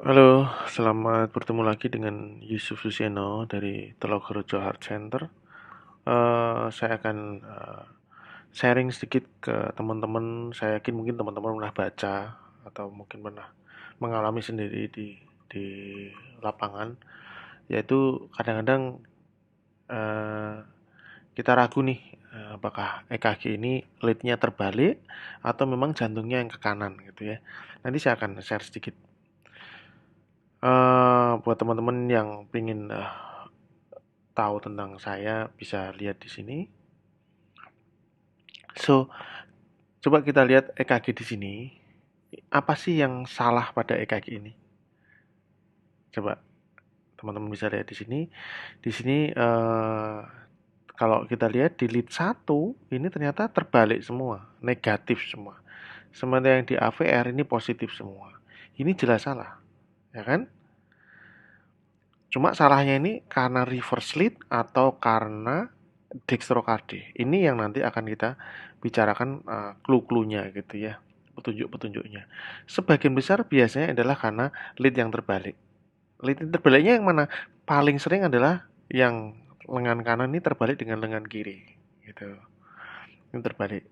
Halo, selamat bertemu lagi dengan Yusuf Susiano dari Telogorojo Heart Center. Saya akan sharing sedikit ke teman-teman. Saya yakin mungkin teman-teman pernah baca atau mungkin pernah mengalami sendiri di lapangan, yaitu kadang-kadang eh, kita ragu nih, apakah EKG ini leadnya terbalik atau memang jantungnya yang ke kanan gitu ya. Nanti saya akan share sedikit. Buat teman-teman yang pengen tahu tentang saya bisa lihat di sini. So, coba kita lihat EKG di sini. Apa sih yang salah pada EKG ini? Coba teman-teman bisa lihat di sini. Di sini kalau kita lihat di lead 1 ini ternyata terbalik semua, negatif semua. Sementara yang di AVR ini positif semua. Ini jelas salah, ya kan? Cuma salahnya ini karena reverse lead atau karena dextrocardia. Ini yang nanti akan kita bicarakan clue-cluenya gitu ya, petunjuk-petunjuknya. Sebagian besar biasanya adalah karena lead yang terbalik. Lead yang terbaliknya yang mana? Paling sering adalah yang lengan kanan ini terbalik dengan lengan kiri gitu. Ini terbalik.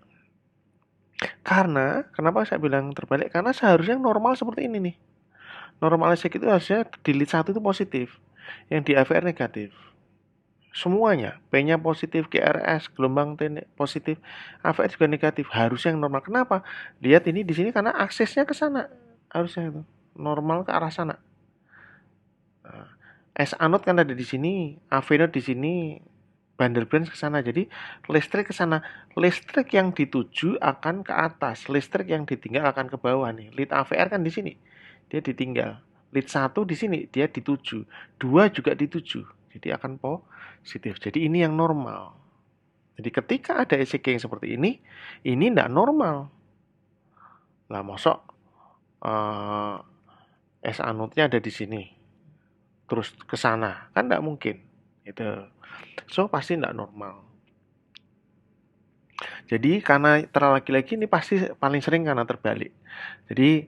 Karena kenapa saya bilang terbalik? Karena seharusnya normal seperti ini nih. Normal SEC itu harusnya di lead 1 itu positif, yang di AVR negatif. Semuanya, P-nya positif, GRS, gelombang T positif, AVR juga negatif. Harusnya yang normal. Kenapa? Lihat ini di sini karena aksesnya ke sana. Harusnya itu normal ke arah sana. S anode kan ada di sini, AV node di sini, bundle branch ke sana. Jadi listrik ke sana. Listrik yang dituju akan ke atas, listrik yang ditinggal akan ke bawah nih. Lead AVR kan di sini. Dia ditinggal. Lead 1 di sini, dia dituju. 2 juga dituju. Jadi akan positif. Jadi ini yang normal. Jadi ketika ada ECG yang seperti ini tidak normal. Lah mosok eh, S anodnya ada di sini, terus ke sana kan tidak mungkin. Itu, so pasti tidak normal. Jadi karena lagi-lagi ini pasti paling sering karena terbalik. Jadi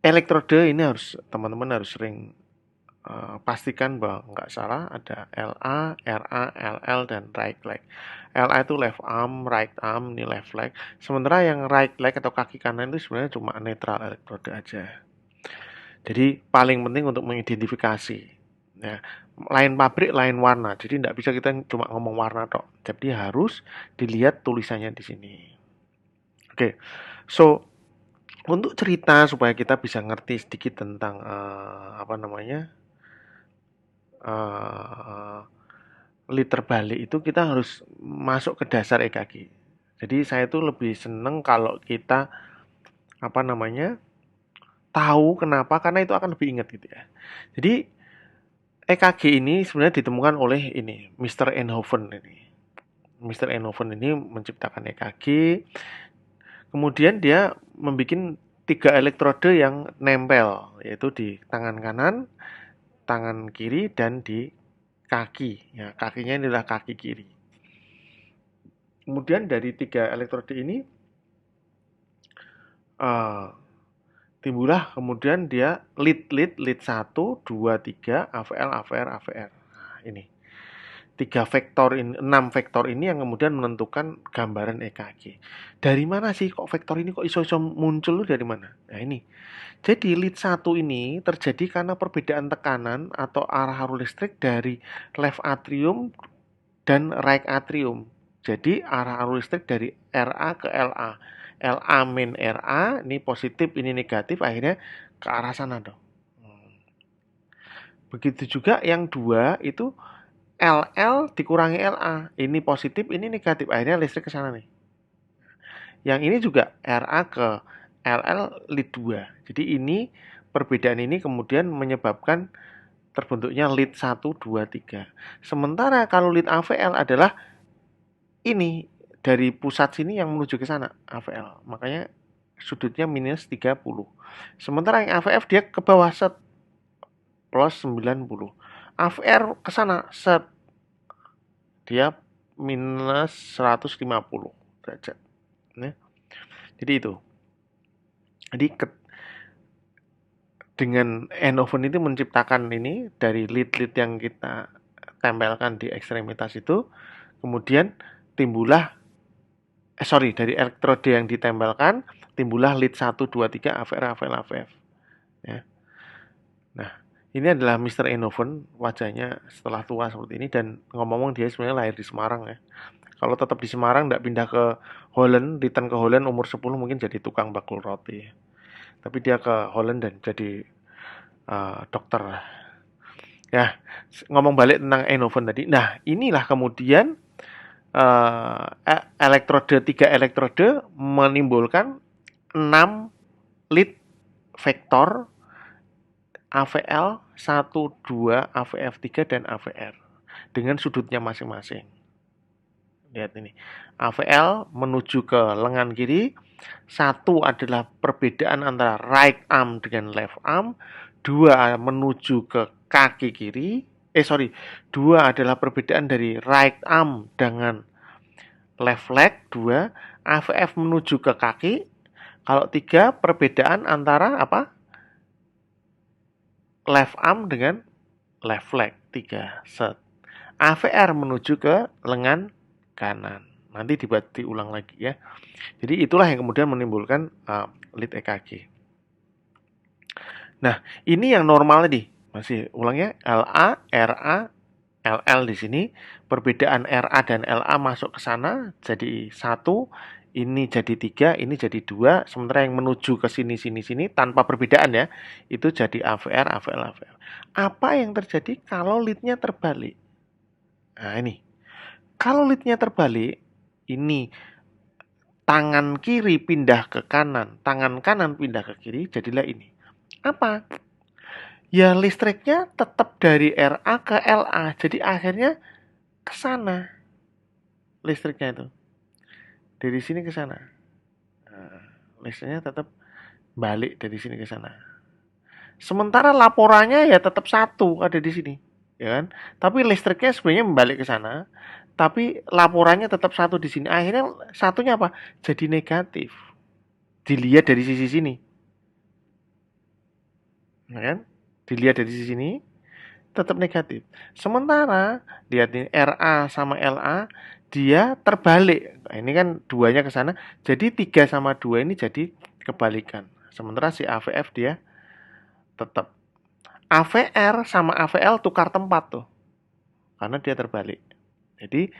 elektrode ini harus teman-teman harus sering pastikan bahwa nggak salah ada LA, RA, LL, dan right leg. LA itu left arm, right arm, ini left leg. Sementara yang right leg atau kaki kanan itu sebenarnya cuma netral elektrode aja. Jadi paling penting untuk mengidentifikasi. Ya, lain pabrik, lain warna. Jadi tidak bisa kita cuma ngomong warna tok. Jadi harus dilihat tulisannya di sini. Oke, so untuk cerita supaya kita bisa ngerti sedikit tentang apa namanya uh, liter balik itu kita harus masuk ke dasar EKG. Jadi saya tuh lebih seneng kalau kita apa namanya tahu kenapa karena itu akan lebih ingat gitu ya. Jadi EKG ini sebenarnya ditemukan oleh ini Mr. Eindhoven ini. Mr. Eindhoven ini menciptakan EKG. Kemudian dia membuat 3 elektrode yang nempel yaitu di tangan kanan, tangan kiri dan di kaki. Ya, kakinya inilah kaki kiri. Kemudian dari 3 elektrode ini uh, timbullah kemudian dia lead 1, 2, 3, AVL, AVR, AVR. Nah, ini 6 vektor ini yang kemudian menentukan gambaran EKG. Dari mana sih kok vektor ini kok iso-iso muncul dari mana? Nah ini. Jadi lead 1 ini terjadi karena perbedaan tekanan atau arah arus listrik dari left atrium dan right atrium. Jadi arah arus listrik dari RA ke LA. LA min RA, ini positif, ini negatif, akhirnya ke arah sana dong. Begitu juga yang dua itu LL dikurangi LA. Ini positif, ini negatif. Akhirnya listrik ke sana nih. Yang ini juga RA ke LL lead 2. Jadi ini perbedaan ini kemudian menyebabkan terbentuknya lead 1, 2, 3. Sementara kalau lead AVL adalah ini dari pusat sini yang menuju ke sana AVL. Makanya sudutnya minus 30. Sementara yang AVF dia ke bawah set plus 90. AVR ke sana set dia minus 150 derajat. Jadi itu. Jadi dengan N-oven itu menciptakan ini dari lead-lead yang kita tempelkan di ekstremitas itu, kemudian timbullah dari elektrode yang ditempelkan timbullah lead 1 2 3 AVR AVL AVF ya. Nah, ini adalah Mr. N-oven, wajahnya setelah tua seperti ini, dan ngomong-ngomong dia sebenarnya lahir di Semarang ya. Kalau tetap di Semarang, nggak pindah ke Holland, return ke Holland umur 10 mungkin jadi tukang bakul roti. Tapi dia ke Holland dan jadi dokter. Ya, ngomong balik tentang N-oven tadi. Nah, inilah kemudian tiga elektrode menimbulkan 6 lead vektor AVL 1, 2, AVF3, dan AVR dengan sudutnya masing-masing. Lihat ini. AVL menuju ke lengan kiri. Satu adalah perbedaan antara right arm dengan left arm. Dua menuju ke kaki kiri. Dua adalah perbedaan dari right arm dengan left leg. Dua, AVF menuju ke kaki. Kalau tiga, perbedaan antara apa? Left arm dengan left leg. Tiga, set. AVR menuju ke lengan kanan. Nanti diulang lagi ya. Jadi itulah yang kemudian menimbulkan lead EKG. Nah, ini yang normal nih. Masih ulangnya LA, RA, LL di sini. Perbedaan RA dan LA masuk ke sana jadi 1, ini jadi 3, ini jadi 2. Sementara yang menuju ke sini tanpa perbedaan ya, itu jadi AVR, AVL, AVL. Apa yang terjadi kalau leadnya terbalik? Nah, ini. Kalau leadnya terbalik, ini tangan kiri pindah ke kanan, tangan kanan pindah ke kiri, jadilah ini. Apa? Ya listriknya tetap dari RA ke LA, jadi akhirnya ke sana listriknya itu. Dari sini ke sana. Nah, listriknya tetap balik dari sini ke sana. Sementara laporannya ya tetap 1 ada di sini, ya kan? Tapi listriknya sebenarnya membalik ke sana, tapi laporannya tetap 1 di sini. Akhirnya satunya apa? Jadi negatif. Dilihat dari sisi sini. Ya kan? Dilihat dari sisi sini tetap negatif. Sementara lihat ini RA sama LA dia terbalik. Nah, ini kan duanya ke sana. Jadi 3 sama 2 ini jadi kebalikan. Sementara si AVF dia tetap. AVR sama AVL tukar tempat tuh. Karena dia terbalik. Jadi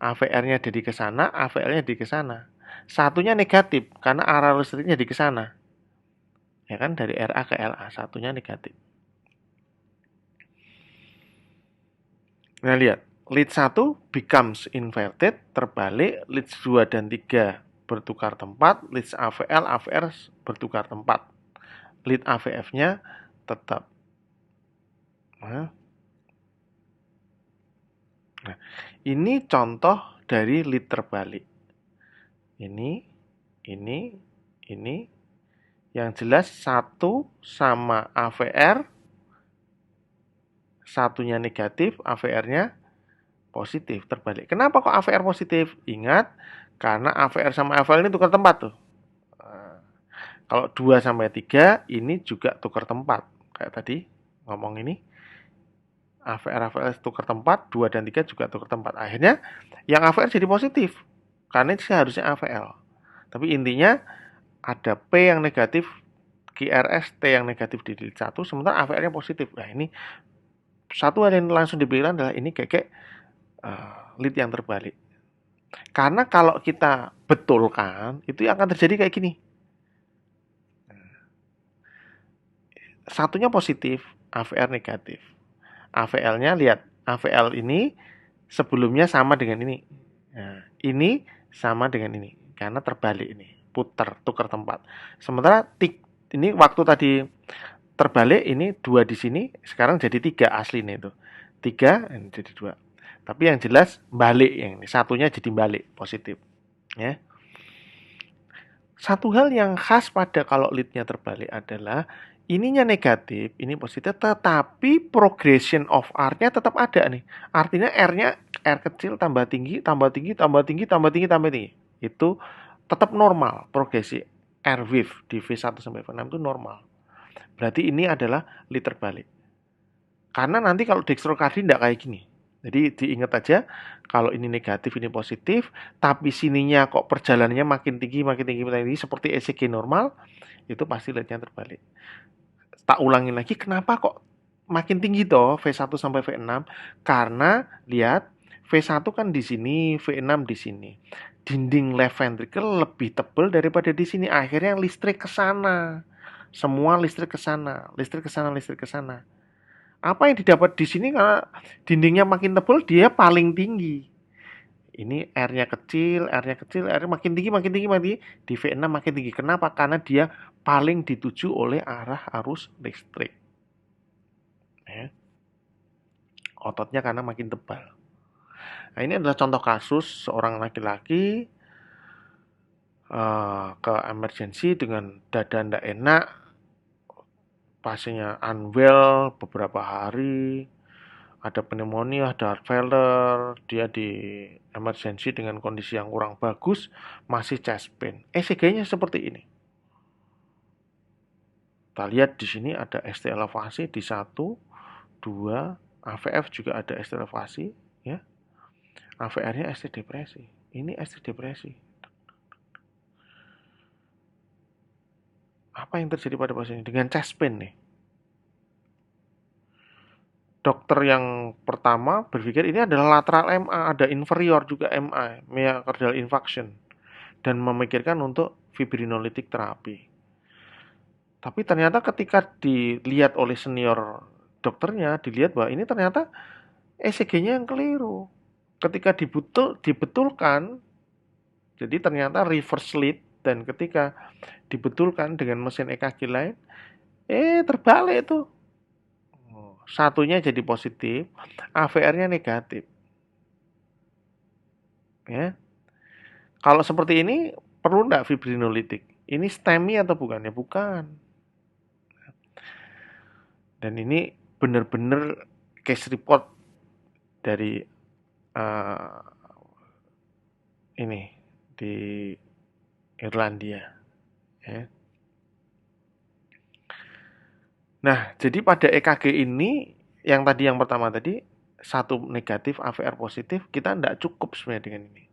AVR-nya jadi ke sana, AVL-nya di ke sana. Satunya negatif karena arah listriknya di ke sana. Ya kan, dari RA ke LA, satunya negatif. Nah, lihat. Lead 1 becomes inverted, terbalik. Lead 2 dan 3 bertukar tempat. Lead AVL, AVR bertukar tempat. Lead AVF-nya tetap. Nah, ini contoh dari lead terbalik. Ini. Yang jelas 1 sama AVR, satunya negatif, AVR-nya positif, terbalik. Kenapa kok AVR positif? Ingat, karena AVR sama AVL ini tukar tempat tuh. Kalau 2 sampai 3 ini juga tukar tempat. Kayak tadi ngomong ini. AVR AVL tukar tempat, 2 dan 3 juga tukar tempat. Akhirnya yang AVR jadi positif. Karena ini seharusnya AVL. Tapi intinya ada P yang negatif, QRS, T yang negatif di lead 1, sementara AVR-nya positif. Nah, ini satu hal yang langsung dibilang adalah ini kayak lead yang terbalik. Karena kalau kita betulkan, itu akan terjadi kayak gini. Satunya positif, AVR negatif. AVL-nya lihat, AVL ini sebelumnya sama dengan ini. Nah, ini sama dengan ini karena terbalik ini, tukar tempat. Sementara ini waktu tadi terbalik ini 2 di sini, sekarang jadi 3 aslinya itu. 3 ini jadi 2. Tapi yang jelas balik yang ini, satunya jadi balik positif, ya. Satu hal yang khas pada kalau leadnya terbalik adalah ininya negatif, ini positif, tetapi progression of R-nya tetap ada nih. Artinya R-nya R kecil tambah tinggi, tambah tinggi, tambah tinggi, tambah tinggi, tambah tinggi. Itu tetap normal progresi R wave di V1 sampai V6 itu normal. berarti ini adalah lead terbalik. Karena nanti kalau dextrokardi tidak kayak gini. Jadi diingat aja, kalau ini negatif, ini positif, tapi sininya kok perjalanannya makin tinggi, makin tinggi, makin tinggi, seperti ECG normal, itu pasti leadnya terbalik. Tak ulangi lagi, kenapa kok makin tinggi toh V1 sampai V6? Karena lihat, V1 kan di sini, V6 di sini. Dinding left ventricle lebih tebal daripada di sini. Akhirnya listrik ke sana. Semua listrik ke sana, listrik ke sana, listrik ke sana. Apa yang didapat di sini karena dindingnya makin tebal, dia paling tinggi. Ini R-nya kecil, R-nya kecil, R-nya makin tinggi, makin tinggi, makin tinggi. Di V6 makin tinggi. Kenapa? Karena dia paling dituju oleh arah arus listrik. Ya. Ototnya karena makin tebal. Nah, ini adalah contoh kasus seorang laki-laki ke emergency dengan dada tidak enak, pasiennya unwell beberapa hari, ada pneumonia, ada heart failure, dia di emergency dengan kondisi yang kurang bagus, masih chest pain. ECG-nya seperti ini. Kita lihat di sini ada ST elevasi di 1, 2, AVF juga ada ST elevasi, ya. AVR-nya ST depresi. Ini ST depresi. Apa yang terjadi pada pasien ini? Dengan chest pain nih. Dokter yang pertama berpikir ini adalah lateral MA, ada inferior juga MA, myocardial infarction, dan memikirkan untuk fibrinolitik terapi. Tapi ternyata ketika dilihat oleh senior dokternya, dilihat bahwa ini ternyata ECG-nya yang keliru. Ketika dibetulkan, jadi ternyata reverse lead, dan ketika dibetulkan dengan mesin EKG lain, terbalik tuh. Satunya jadi positif, AVR-nya negatif. Ya. Kalau seperti ini, perlu enggak fibrinolitik? Ini STEMI atau bukan? Ya bukan. Dan ini benar-benar case report dari ini di Irlandia. Ya. Nah, jadi pada EKG ini, yang pertama tadi, satu negatif, AVR positif, kita tidak cukup sebenarnya dengan ini.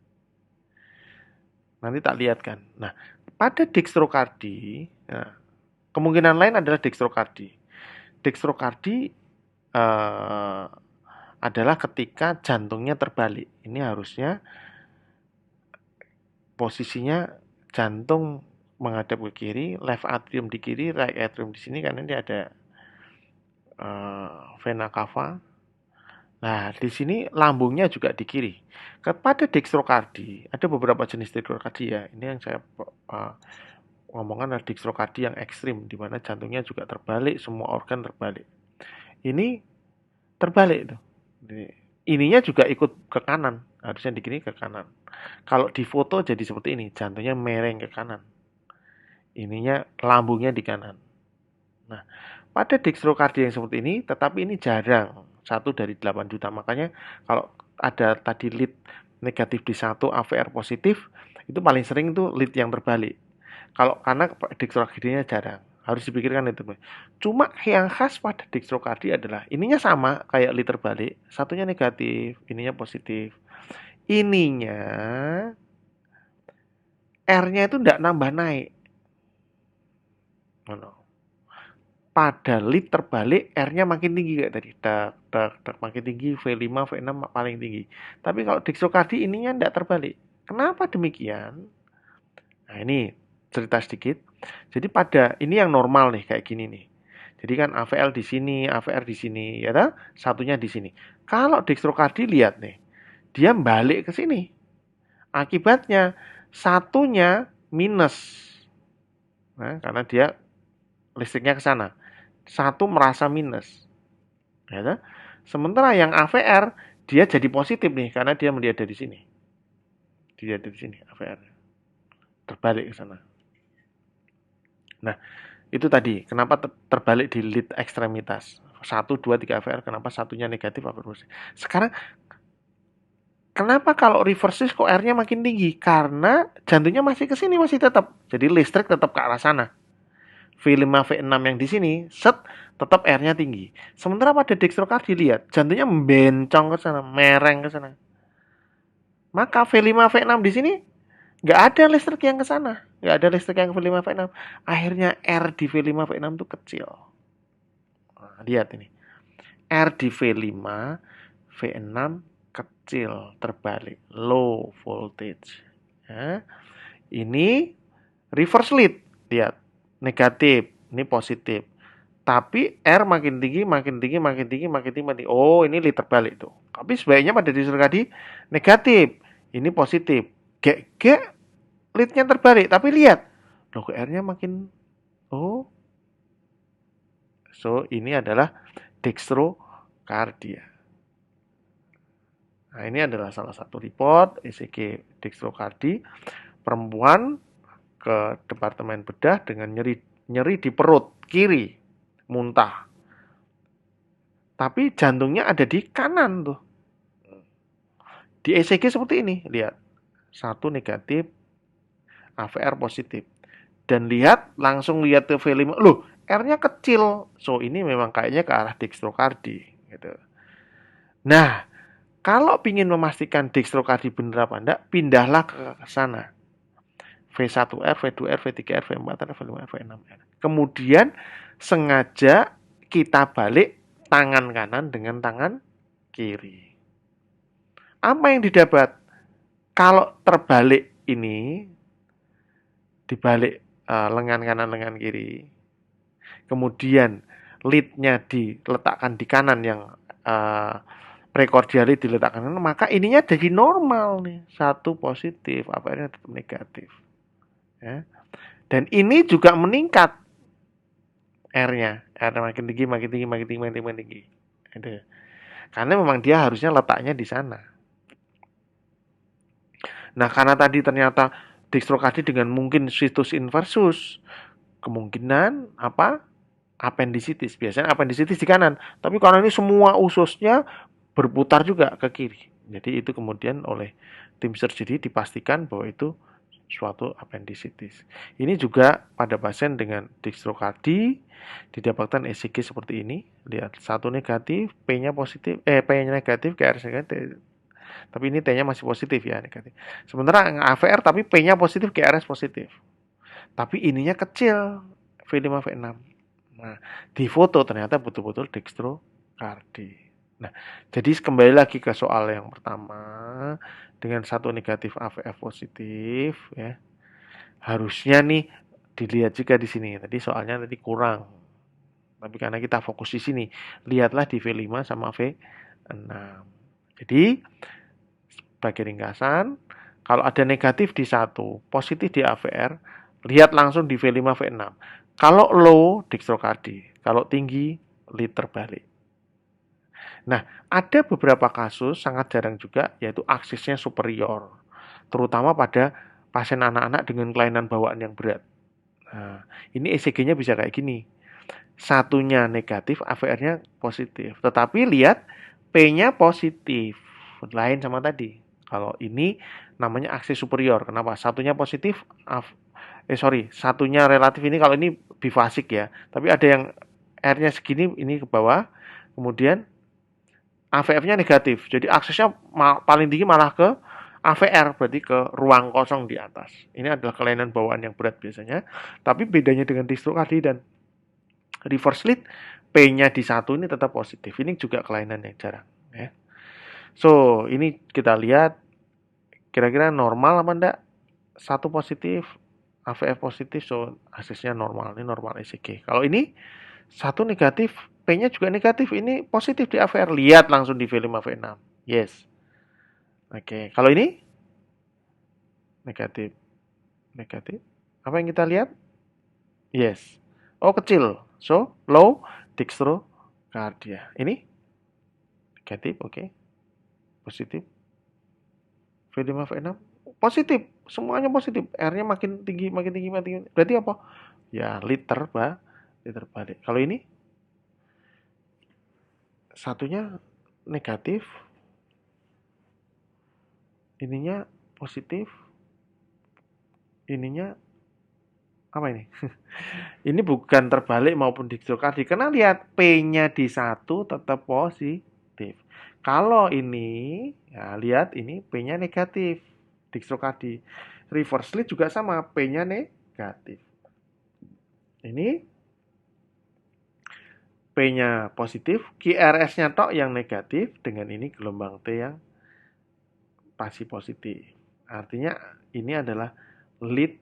Nanti tak lihat kan. Nah, pada dextrokardi, nah, kemungkinan lain adalah dextrokardi. Dextrokardi adalah ketika jantungnya terbalik. Ini harusnya posisinya jantung menghadap ke kiri, left atrium di kiri, right atrium di sini, karena dia ada vena cava. Nah, di sini lambungnya juga di kiri. Pada dextrokardi, ada beberapa jenis dextrokardi ya. Ini yang saya ngomongkan adalah dextrokardi yang ekstrim, di mana jantungnya juga terbalik, semua organ terbalik. Ini terbalik tuh. Ininya juga ikut ke kanan, harusnya di kiri ke kanan. Kalau di foto jadi seperti ini, jantungnya mereng ke kanan. Ininya lambungnya di kanan. Nah, pada dextrokardi yang seperti ini, tetapi ini jarang. 1 dari 8 juta. Makanya kalau ada tadi lead negatif di 1, AVR positif, itu paling sering itu lead yang terbalik. Karena dextrokardinya jarang. Harus dipikirkan itu. Cuma yang khas pada dextrokardi adalah ininya sama kayak lead terbalik. Satunya negatif, ininya positif. Ininya R-nya itu tidak nambah naik. Pada lead terbalik, R-nya makin tinggi kayak tadi. Makin tinggi, V5, V6 paling tinggi. Tapi kalau dextrokardi ininya tidak terbalik. Kenapa demikian? Nah, ini cerita sedikit. Jadi pada ini yang normal nih kayak gini nih. Jadi kan AVL di sini, AVR di sini, ya kan? Satunya di sini. Kalau dextrokardi lihat nih, dia balik ke sini. Akibatnya satunya minus. Nah, karena dia listriknya ke sana. Satu merasa minus. Ya kan? Sementara yang AVR dia jadi positif nih karena dia melihat dari sini. Dia dari sini AVR. Terbalik ke sana. Nah, itu tadi kenapa terbalik di lead ekstremitas. 1, 2, 3 AVR, kenapa satunya negatif AVR positif. Sekarang kenapa kalau reverse kok R-nya makin tinggi? Karena jantungnya masih ke sini, masih tetap. Jadi listrik tetap ke arah sana. V5 V6 yang di sini, set tetap R-nya tinggi. Sementara pada dextrokardi lihat jantungnya membencong ke sana, mereng ke sana. Maka V5 V6 di sini nggak ada listrik yang ke sana, nggak ada listrik yang ke V5 V6. Akhirnya R di V5 V6 itu kecil. Nah, lihat ini. R di V5 V6 kecil, terbalik, low voltage. Ya. Ini reverse lead, lihat, negatif, ini positif. Tapi R makin tinggi, makin tinggi, makin tinggi, makin tinggi, makin tinggi. Oh, ini lead terbalik tuh. Tapi sebaiknya pada distro-kardi negatif, ini positif. G leadnya terbalik, tapi lihat, loh R-nya makin, oh, so ini adalah dextrokardia. Nah, ini adalah salah satu report ECG dextrokardi perempuan ke departemen bedah dengan nyeri di perut kiri, muntah. Tapi jantungnya ada di kanan tuh. Di ECG seperti ini, lihat. Satu negatif, AVR positif. Dan lihat, langsung lihat ke V5. Loh, R-nya kecil. So, ini memang kayaknya ke arah dextrokardi. Gitu. Nah, kalau ingin memastikan dextrokardi benar apa enggak, pindahlah ke sana. V1R, V2R, V3R, V4R, V5R, V6R. Kemudian sengaja kita balik tangan kanan dengan tangan kiri. Apa yang didapat? Kalau terbalik ini, dibalik lengan kanan, lengan kiri, kemudian leadnya diletakkan di kanan yang prekordial lead diletakkan kanan, maka ininya jadi normal nih. Satu positif, apa-apa tetap negatif. Ya. Dan ini juga meningkat R-nya. R makin tinggi, makin tinggi, makin tinggi, makin tinggi, makin tinggi. Itu. Karena memang dia harusnya letaknya di sana. Nah, karena tadi ternyata dextrokardi dengan mungkin situs inversus, kemungkinan apa? Appendicitis. Biasanya appendicitis di kanan. Tapi karena ini semua ususnya berputar juga ke kiri. Jadi itu kemudian oleh tim surgery dipastikan bahwa itu suatu appendicitis. Ini juga pada pasien dengan dextrokardi didapatkan ECG seperti ini. Lihat, satu negatif, P-nya positif, P-nya negatif, KRS negatif. Tapi ini T-nya masih positif ya, negatif. Sementara AVR tapi P-nya positif, KRS positif. Tapi ininya kecil, V5 V6. Nah, di foto ternyata betul-betul dextrokardi. Nah, jadi kembali lagi ke soal yang pertama, dengan satu negatif AVF positif ya. Harusnya nih dilihat juga di sini. Tadi soalnya tadi kurang. Tapi karena kita fokus di sini, lihatlah di V5 sama V6. Jadi sebagai ringkasan, kalau ada negatif di satu, positif di AVR, lihat langsung di V5 V6. Kalau low, dextrokardi. Kalau tinggi, lead terbalik. Nah, ada beberapa kasus sangat jarang juga, yaitu aksisnya superior. Terutama pada pasien anak-anak dengan kelainan bawaan yang berat. Nah, ini ECG-nya bisa kayak gini. Satunya negatif, AVR-nya positif. Tetapi lihat, P-nya positif. Lain sama tadi. Kalau ini namanya aksis superior. Kenapa? Satunya positif, satunya relatif ini kalau ini bifasik ya. Tapi ada yang R-nya segini, ini ke bawah. Kemudian AVF-nya negatif. Jadi aksesnya paling tinggi malah ke AVR, berarti ke ruang kosong di atas. Ini adalah kelainan bawaan yang berat biasanya. Tapi bedanya dengan dextrokardi dan reverse lead, P-nya di satu ini tetap positif. Ini juga kelainan yang jarang. Ya. So, ini kita lihat kira-kira normal apa enggak? Satu positif, AVF positif, so aksesnya normal. Ini normal ECG. Kalau ini satu negatif, P-nya juga negatif. Ini positif di AVR. Lihat langsung di V5 V6. Yes. Oke. Kalau ini negatif. Negatif. Apa yang kita lihat? Yes. Oh, kecil. So, low dextrocardia. Ini negatif, oke. Positif. V5 V6 positif. Semuanya positif. R-nya makin tinggi, makin tinggi, makin tinggi. Berarti apa? Ya, liter balik. Kalau ini satunya negatif, ininya positif, ininya Apa ini? Ini bukan terbalik maupun dextrokardi. Karena lihat P-nya di satu tetap positif. Kalau ini, ya lihat ini P-nya negatif. Dextrokardi. Reversely juga sama, P-nya negatif. Ini P-nya positif, QRS-nya tok yang negatif, dengan ini gelombang T yang pasti positif. Artinya ini adalah lead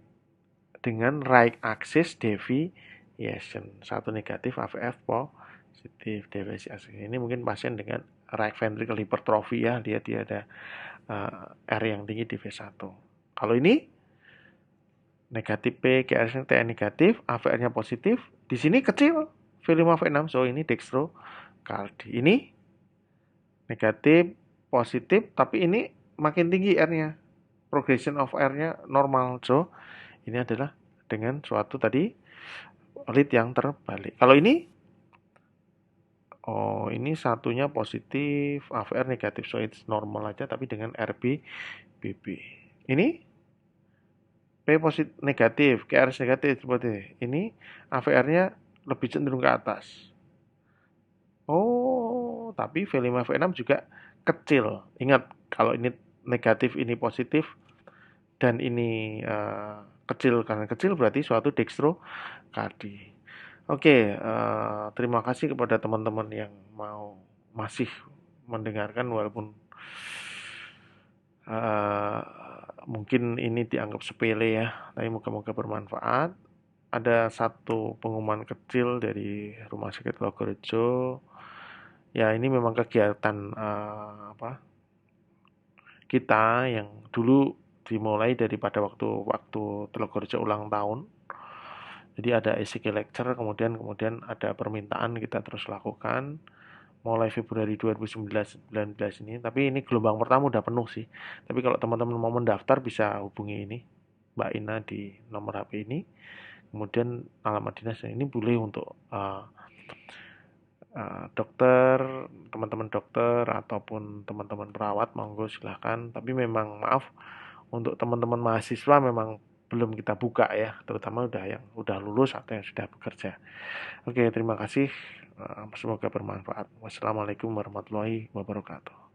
dengan right axis deviation. Satu negatif, AVF positif deviasi axis. Ini mungkin pasien dengan right ventricle hypertrophy ya, dia ada R yang tinggi di V1. Kalau ini negatif P, QRS-nya T negatif, AVR-nya positif, di sini kecil, V5, V6, so ini dextrokardi. Ini negatif, positif, tapi ini makin tinggi R-nya. Progression of R-nya normal, so ini adalah dengan suatu tadi lead yang terbalik. Kalau ini, oh ini satunya positif, AVR negatif, so it's normal aja, tapi dengan RB, BB. Ini P positif negatif, QRS negatif, seperti ini AVR-nya lebih cenderung ke atas. Oh, tapi V5, V6 juga kecil. Ingat, kalau ini negatif, ini positif, dan ini kecil, karena kecil berarti suatu dextrokardi. Oke, terima kasih kepada teman-teman yang masih mendengarkan walaupun uh, mungkin ini dianggap sepele ya, tapi moga-moga bermanfaat. Ada satu pengumuman kecil dari Rumah Sakit Logorejo. Ya, ini memang kegiatan kita yang dulu dimulai daripada waktu Logorejo ulang tahun. Jadi ada ECG lecture, kemudian ada permintaan, kita terus lakukan mulai Februari 2019 ini. Tapi ini gelombang pertama udah penuh sih. Tapi kalau teman-teman mau mendaftar bisa hubungi ini Mbak Ina di nomor HP ini. Kemudian alamat dinas ini boleh untuk dokter, teman-teman dokter ataupun teman-teman perawat, monggo silahkan. Tapi memang maaf untuk teman-teman mahasiswa memang belum kita buka ya, terutama yang udah lulus atau yang sudah bekerja. Oke, terima kasih. Semoga bermanfaat. Wassalamualaikum warahmatullahi wabarakatuh.